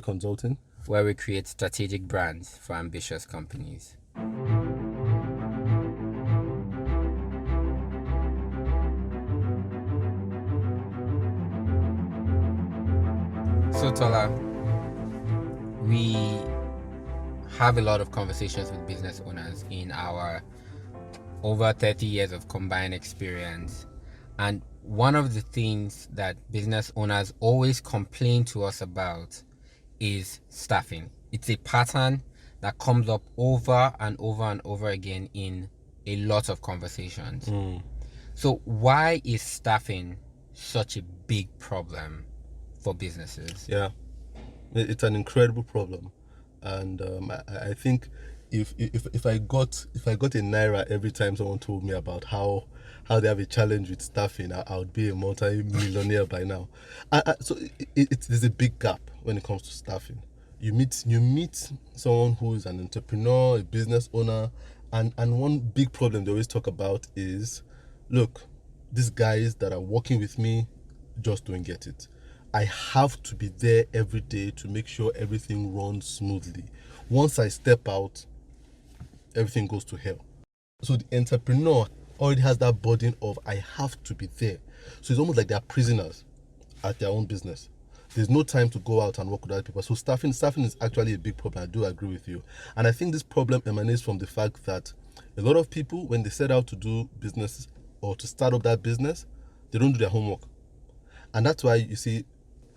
Consulting, where we create strategic brands for ambitious companies. So, Tola, we have a lot of conversations with business owners in our over 30 years of combined experience. And one of the things that business owners always complain to us about is staffing. It's a pattern that comes up over and over and over again in a lot of conversations. So, why is staffing such a big problem for businesses? yeah, it's an incredible problem, and I think if I got a naira every time someone told me about how they have a challenge with staffing, I would be a multi-millionaire by now. So there's a big gap when it comes to staffing. You meet someone who is an entrepreneur, a business owner, and one big problem they always talk about is, look, these guys that are working with me just don't get it. I have to be there every day to make sure everything runs smoothly. Once I step out, everything goes to hell. So the entrepreneur already has that burden of I have to be there. So it's almost like they are prisoners at their own business. There's no time to go out and work with other people. So staffing is actually a big problem. I do agree with you. And I think this problem emanates from the fact that a lot of people, when they set out to do business or to start up that business, they don't do their homework. And that's why you see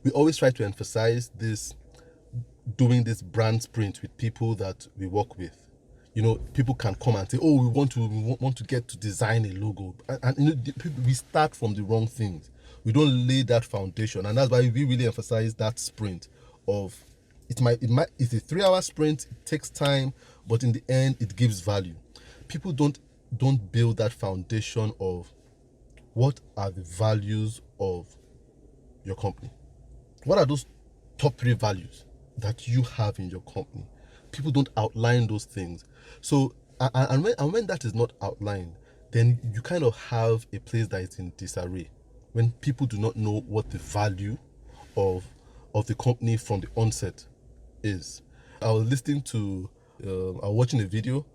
we always try to emphasize this, doing this brand sprint with people that we work with. People can come and say, oh, we want to get to design a logo, and we start from the wrong things. We don't lay that foundation, and that's why we really emphasize that sprint of it's a 3-hour sprint. It takes time, but in the end it gives value. People don't build that foundation of what are the values of your company. What are those top 3 values that you have in your company? People don't outline those things. So, and when that is not outlined, then you kind of have a place that is in disarray. When people do not know what the value of the company from the onset is. I was listening to, I was watching a video.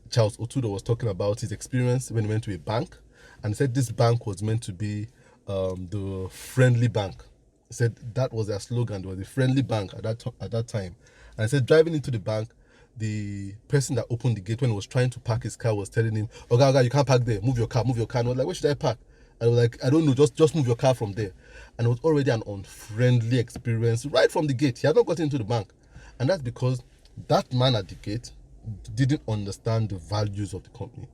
Charles Otudo was talking about his experience when he went to a bank, and he said this bank was meant to be the friendly bank. He said that was their slogan. It was a friendly bank at that time. And I said, driving into the bank, the person that opened the gate when he was trying to park his car was telling him, "Okay, you can't park there. Move your car, move your car." And I was like, "Where should I park?" And I was like, "I don't know. Just move your car from there." And it was already an unfriendly experience right from the gate. He had not gotten into the bank, and that's because that man at the gate didn't understand the values of the company.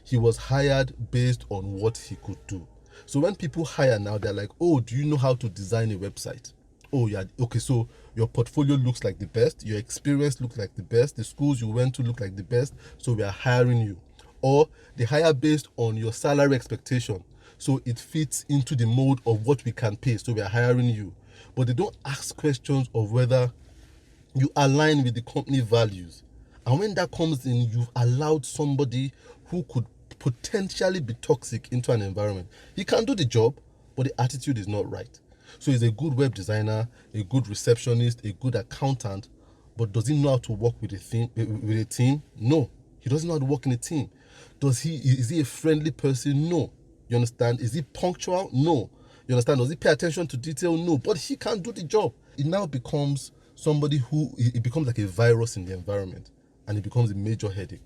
He was hired based on what he could do. So when people hire now, they're like, oh, do you know how to design a website? Oh, yeah, okay, so your portfolio looks like the best, your experience looks like the best, the schools you went to look like the best, so we are hiring you. Or they hire based on your salary expectation, so it fits into the mold of what we can pay, so we are hiring you. But they don't ask questions of whether you align with the company values. And when that comes in, you've allowed somebody who could potentially be toxic into an environment. He can do the job, but the attitude is not right. So he's a good web designer, a good receptionist, a good accountant, but does he know how to work with a team? No, he doesn't know how to work in a team. Is he a friendly person? No. You understand? Is he punctual? No. You understand? Does he pay attention to detail? No. But he can't do the job. It now becomes somebody who it becomes like a virus in the environment, and it becomes a major headache.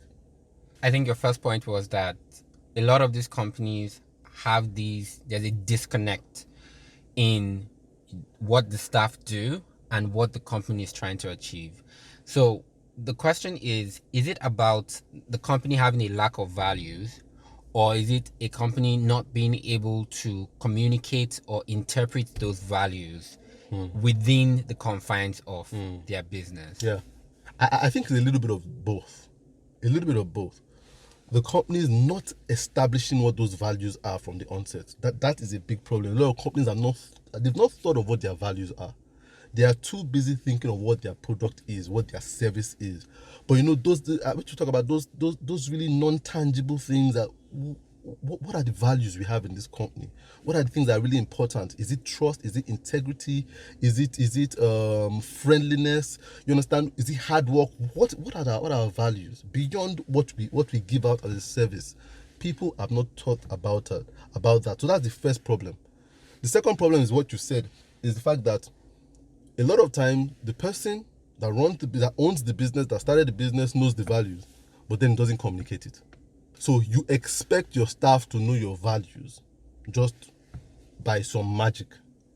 I think your first point was that a lot of these companies there's a disconnect in what the staff do and what the company is trying to achieve. So the question is it about the company having a lack of values, or is it a company not being able to communicate or interpret those values within the confines of their business? Yeah, I think it's a little bit of both. A little bit of both. The company is not establishing what those values are from the onset. That is a big problem. A lot of companies they've not thought of what their values are. They are too busy thinking of what their product is, what their service is. But those which you talk about, those really non-tangible things that what are the values we have in this company? What are the things that are really important? Is it trust? Is it integrity? Is it friendliness? You understand? Is it hard work? What are our values beyond what we give out as a service? People have not thought about that. So that's the first problem. The second problem is what you said, is the fact that a lot of time the person that owns the business, that started the business, knows the values, but then doesn't communicate it. So you expect your staff to know your values just by some magic.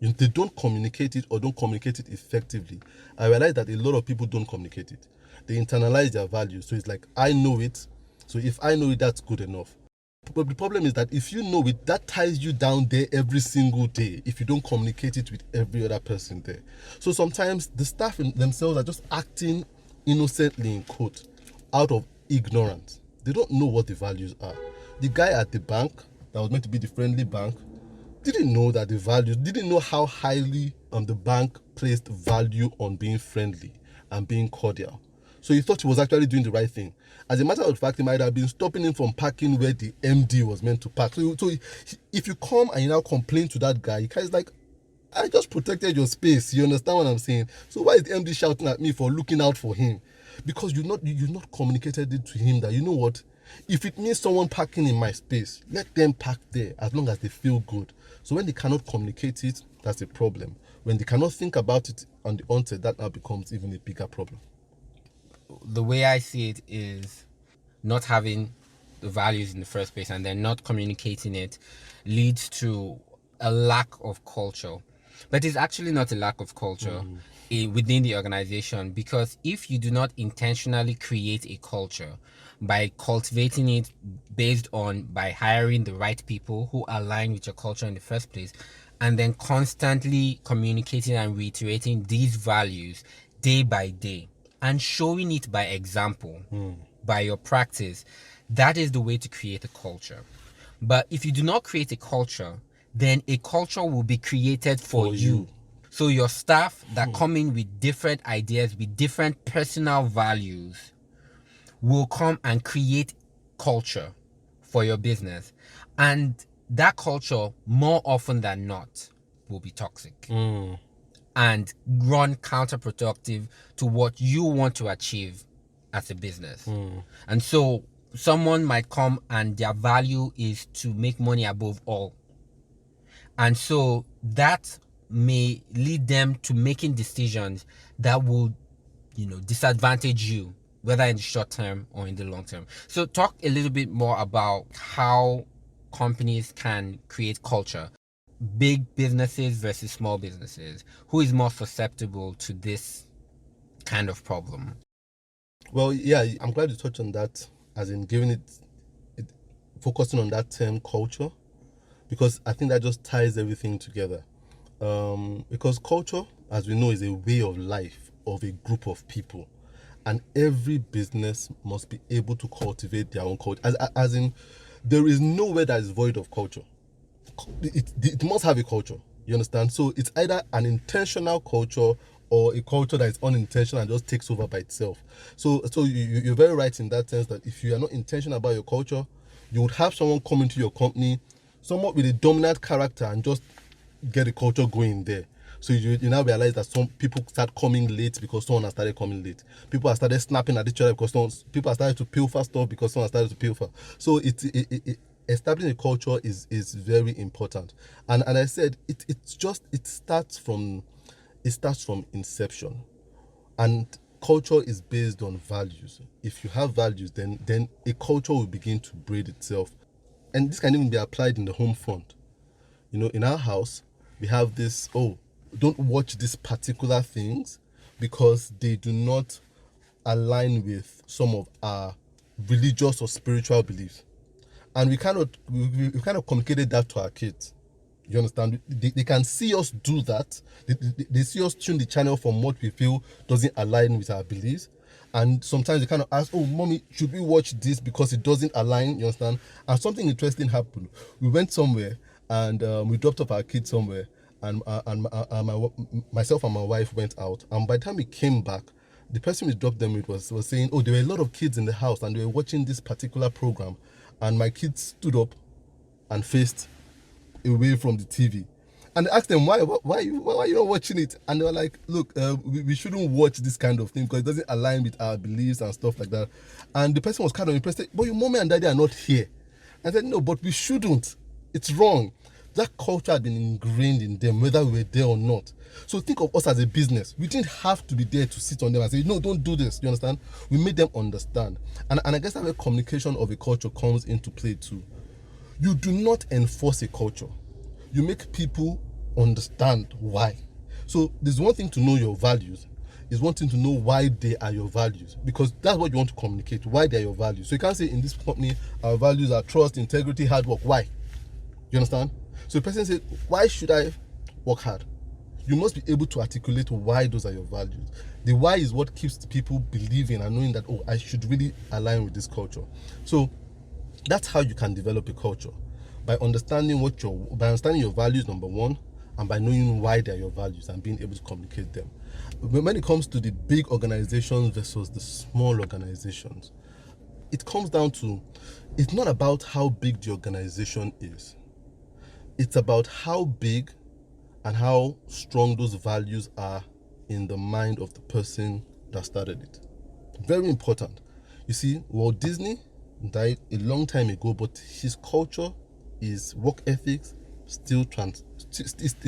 They don't communicate it, or don't communicate it effectively. I realize that a lot of people don't communicate it. They internalize their values. So it's like, I know it. So if I know it, that's good enough. But the problem is that if you know it, that ties you down there every single day if you don't communicate it with every other person there. So sometimes the staff themselves are just acting innocently, in quote, out of ignorance. They don't know what the values are. The guy at the bank that was meant to be the friendly bank didn't know that the values, didn't know how highly the bank placed value on being friendly and being cordial. So he thought he was actually doing the right thing. As a matter of fact, he might have been stopping him from parking where the MD was meant to park. So if you come and you now complain to that guy, he's like, I just protected your space. You understand what I'm saying? So why is the MD shouting at me for looking out for him? Because you've not communicated it to him that, you know what, if it means someone parking in my space, let them park there as long as they feel good. So when they cannot communicate it, that's a problem. When they cannot think about it on the onset, that now becomes even a bigger problem. The way I see it is not having the values in the first place and then not communicating it leads to a lack of culture. But it's actually not a lack of culture within the organization, because if you do not intentionally create a culture by cultivating it by hiring the right people who align with your culture in the first place, and then constantly communicating and reiterating these values day by day and showing it by example, by your practice, that is the way to create a culture. But if you do not create a culture, then a culture will be created for you. So your staff that come in with different ideas, with different personal values, will come and create culture for your business. And that culture, more often than not, will be toxic and run counterproductive to what you want to achieve as a business. And so someone might come and their value is to make money above all. And so that may lead them to making decisions that will, disadvantage you, whether in the short term or in the long term. So talk a little bit more about how companies can create culture. Big businesses versus small businesses. Who is more susceptible to this kind of problem? Well, yeah, I'm glad you touched on that, as in giving it focusing on that term culture, because I think that just ties everything together. Because culture, as we know, is a way of life of a group of people, and every business must be able to cultivate their own culture. As in, there is nowhere that is void of culture. It must have a culture. You understand? So it's either an intentional culture or a culture that is unintentional and just takes over by itself. So you're very right in that sense, that if you are not intentional about your culture, you would have someone come into your company, somewhat with a dominant character, and just get a culture going there. So you now realize that some people start coming late because someone has started coming late. People have started snapping at each other because people have started to pilfer stuff because someone started to pilfer. So establishing a culture is very important. And I said it starts from inception. And culture is based on values. If you have values, then a culture will begin to breed itself. And this can even be applied in the home front. In our house, we have this, don't watch these particular things because they do not align with some of our religious or spiritual beliefs. And we kind of communicated that to our kids. You understand? They can see us do that. They see us tune the channel from what we feel doesn't align with our beliefs. And sometimes they kind of ask, mommy, should we watch this because it doesn't align? You understand? And something interesting happened. We went somewhere and we dropped off our kids somewhere. And myself and my wife went out. And by the time we came back, the person we dropped them with was saying, there were a lot of kids in the house and they were watching this particular program. And my kids stood up and faced away from the TV. And I asked them why are you not watching it? And they were like, look, we shouldn't watch this kind of thing because it doesn't align with our beliefs and stuff like that. And the person was kind of impressed, but your mommy and daddy are not here. I said, no, but we shouldn't. It's wrong. That culture had been ingrained in them, whether we were there or not. So think of us as a business. We didn't have to be there to sit on them and say, no, don't do this. You understand? We made them understand. And I guess that's where communication of a culture comes into play too. You do not enforce a culture. You make people understand why. So there's one thing to know your values. It's one thing to know why they are your values, because that's what you want to communicate, why they are your values. So you can't say in this company our values are trust, integrity, hard work. Why? You understand? So the person says, why should I work hard? You must be able to articulate why those are your values. The why is what keeps people believing and knowing that, oh, I should really align with this culture. So that's how you can develop a culture, by understanding your values, number one, and by knowing why they're your values and being able to communicate them. When it comes to the big organizations versus the small organizations, it comes down to, it's not about how big the organization is. It's about how big and how strong those values are in the mind of the person that started it. Very important. You see, Walt Disney died a long time ago, but his culture, his work ethics it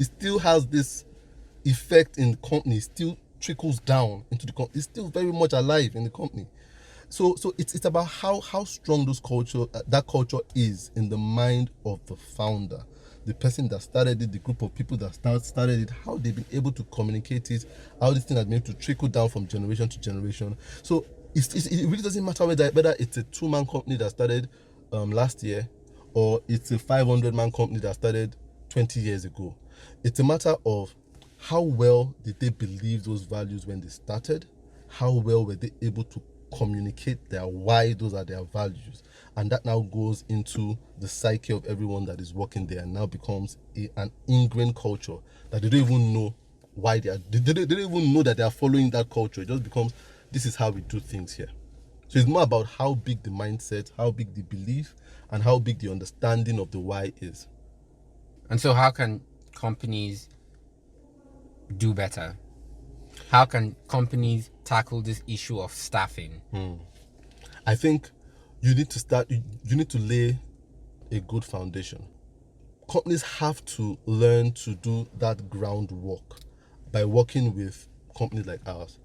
still has this effect in the company. It still trickles down into the company. It's still very much alive in the company. So it's about how strong that culture is in the mind of the founder, the person that started it, the group of people that started it, how they've been able to communicate it, how this thing has been able to trickle down from generation to generation. So it really doesn't matter whether it's a 2-man company that started last year, or it's a 500-man company that started 20 years ago. It's a matter of how well did they believe those values when they started, how well were they able to communicate their why those are their values, and that now goes into the psyche of everyone that is working there, and now becomes an ingrained culture that they don't even know why they don't even know that they are following that culture. It just becomes, this is how we do things here. So it's more about how big the mindset, how big the belief, and how big the understanding of the why is. And so how can companies do better? How can companies tackle this issue of staffing? I think you need to lay a good foundation. Companies have to learn to do that groundwork by working with companies like ours.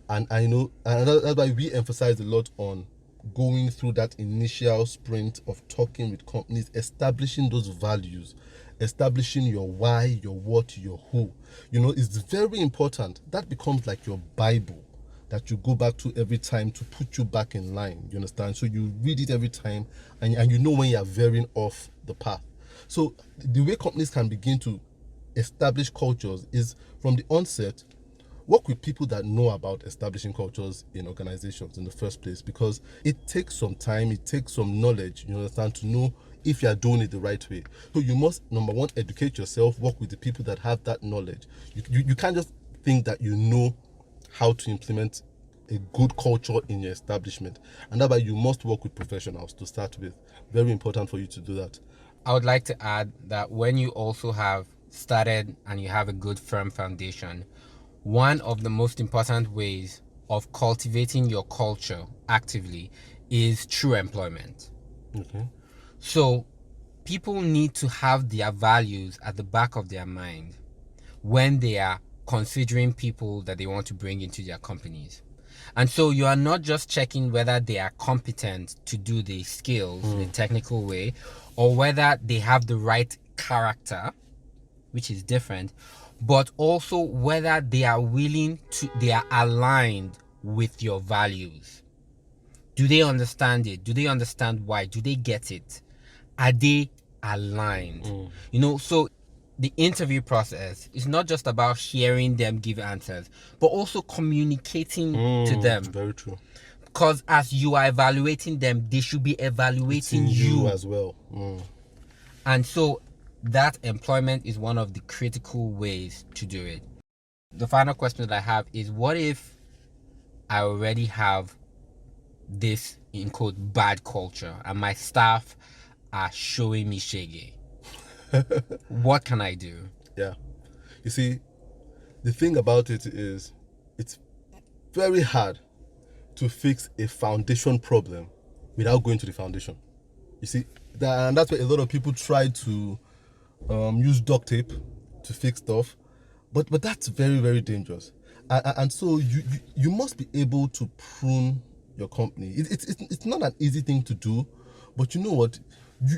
And I know, and that's why we emphasize a lot on going through that initial sprint of talking with companies, establishing those values, establishing your why, your what, your who. It's very important. That becomes like your Bible that you go back to every time to put you back in line. You understand? So you read it every time, and you know when you're veering off the path. So the way companies can begin to establish cultures is, from the onset, work with people that know about establishing cultures in organizations in the first place, because it takes some time, it takes some knowledge, you understand, to know if you are doing it the right way. So you must, number one, educate yourself, work with the people that have that knowledge. You can't just think that you know how to implement a good culture in your establishment, and that's why you must work with professionals to start with. Very important for you to do that. I would like to add that when you also have started and you have a good firm foundation, one of the most important ways of cultivating your culture actively is through employment. Okay. So people need to have their values at the back of their mind when they are considering people that they want to bring into their companies. And so you are not just checking whether they are competent to do the skills the technical way, or whether they have the right character, which is different, but also whether they are aligned with your values. Do they understand it? Do they understand why? Do they get it? Are they aligned? So the interview process is not just about hearing them give answers, but also communicating to them. Very true. Because as you are evaluating them, they should be evaluating you as well. And so that employment is one of the critical ways to do it. The final question that I have is, what if I already have this, in quote, bad culture, and my staff are showing me shege. What can I do? Yeah. You see, the thing about it is it's very hard to fix a foundation problem without going to the foundation. You see, and that's why a lot of people try to use duct tape to fix stuff, but that's very, very dangerous. And so you must be able to prune your company. It's not an easy thing to do, but you know what?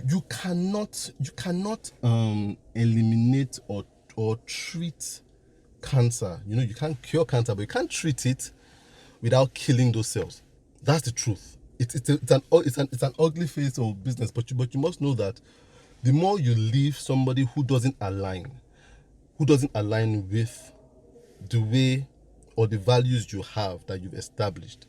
You cannot eliminate or treat cancer. You know, you can't cure cancer, but you can't treat it without killing those cells. That's the truth. It's an ugly face of business, but you must know that the more you leave somebody who doesn't align with the way or the values you have that you've established,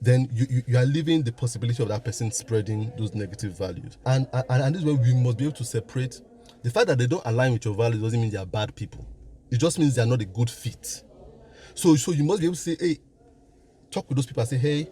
then you are leaving the possibility of that person spreading those negative values. And this is where we must be able to separate. The fact that they don't align with your values doesn't mean they are bad people. It just means they are not a good fit. So you must be able to say, hey, talk with those people and say, hey,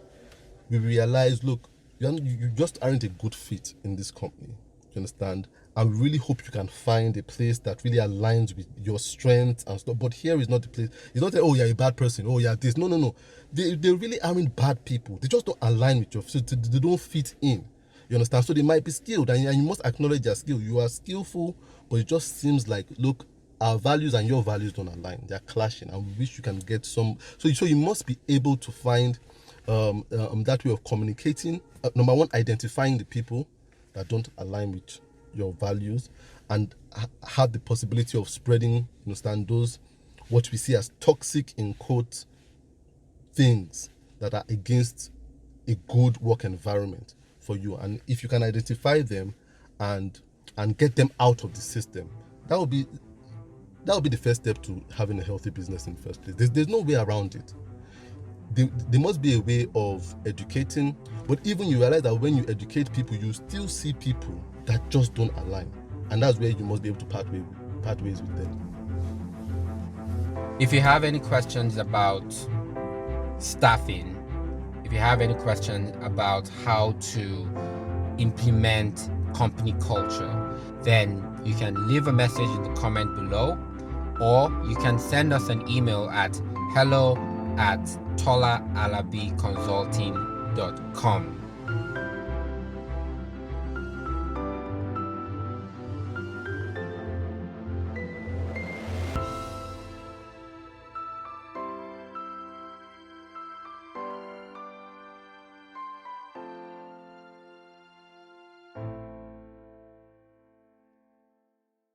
we realize, look, you just aren't a good fit in this company. You understand? And we really hope you can find a place that really aligns with your strengths and stuff. But here is not the place. It's not that, oh, you're a bad person. Oh, yeah, this. No. They really aren't bad people. They just don't align with your, so they don't fit in. You understand? So they might be skilled, and you must acknowledge their skill. You are skillful, but it just seems like, look, our values and your values don't align. They're clashing, and we wish you can get some. So you must be able to find that way of communicating. Number one, identifying the people that don't align with your values, and have the possibility of spreading, you understand, those what we see as toxic in quote things that are against a good work environment for you. And if you can identify them and get them out of the system, that would be the first step to having a healthy business in the first place. There's no way around it. There must be a way of educating, but even you realize that when you educate people, you still see people that just don't align, and that's where you must be able to part ways with them. If you have any questions about staffing, if you have any questions about how to implement company culture, then you can leave a message in the comment below, or you can send us an email at hello@tolalabiconsulting.com.